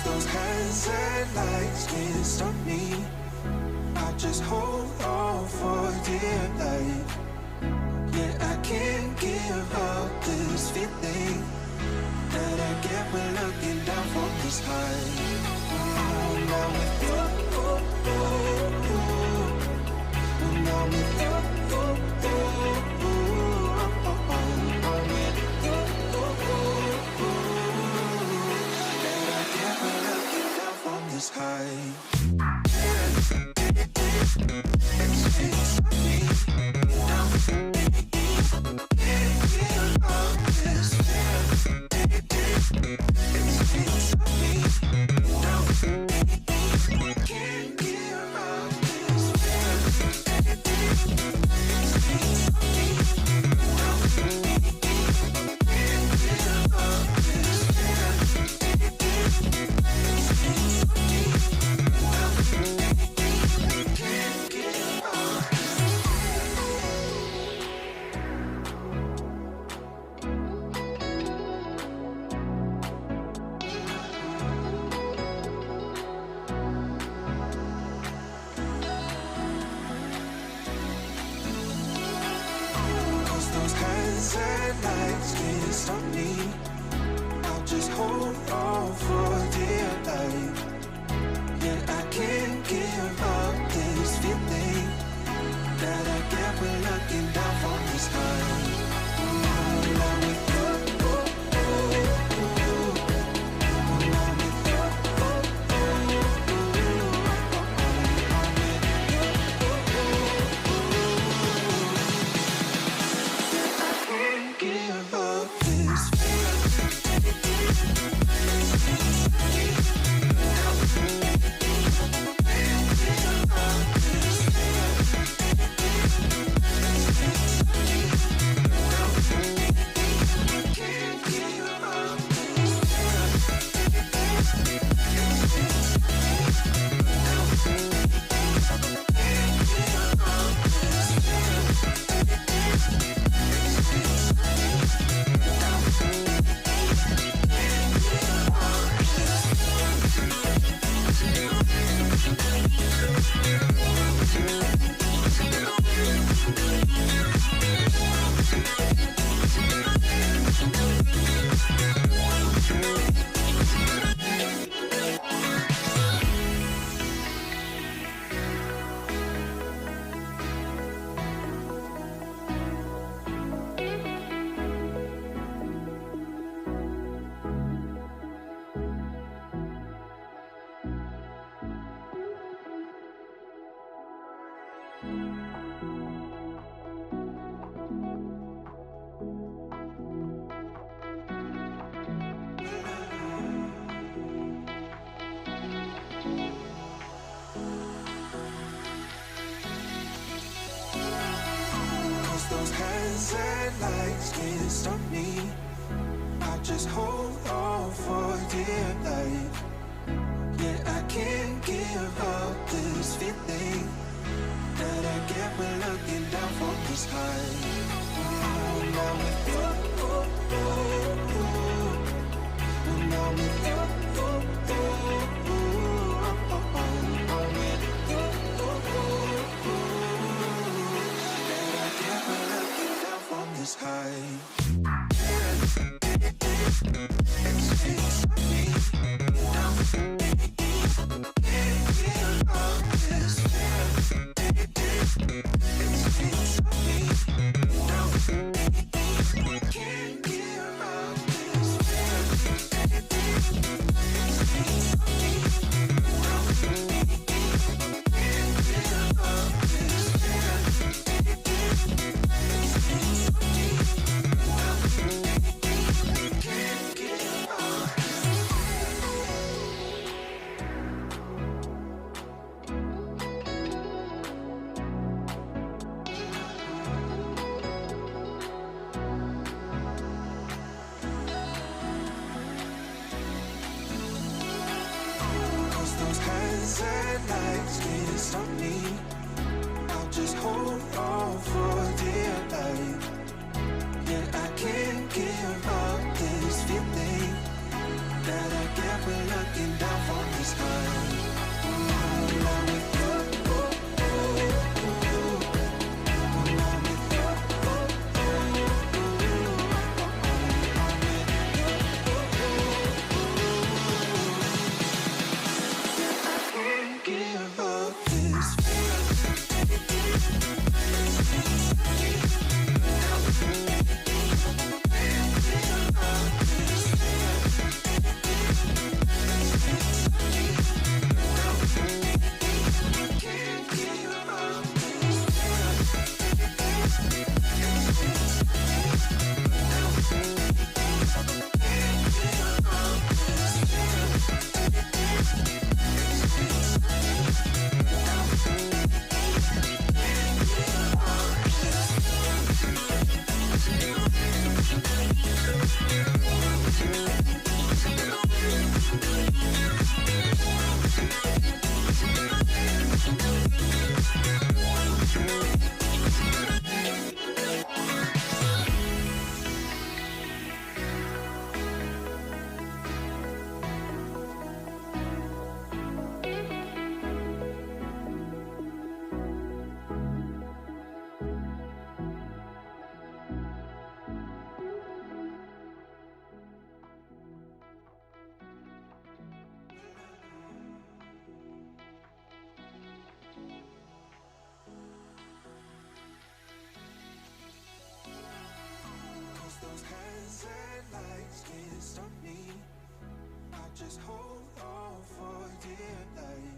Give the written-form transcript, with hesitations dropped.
Those hands and lights can't stop me. I just hold on for dear life. Yeah, I can't give up this feeling that I get when looking down from this high. When I'm with you, when I'm with you, I'm with you. That I get when looking down from this high. And lights can't stop me. I'll just hold on for dear life. Yeah, I can't give up this feeling that I get when looking down from the sky. When I'm with you, when I'm with you, give up this those hands and lights can't stop me. I just hold on for dear life. Yeah, I can't give up this feeling that I get when looking down from this high. When I'm with you, when I'm with you, I'm with you. That I get when looking down from this high. It's headlights can't stop me. I'll just hold on for dear life. Yeah, I can't give up this feeling that I get when looking down from the sky. When I'm with you, when I'm with you, I can't give up this those headlights can't stop me. I just hold on for dear life.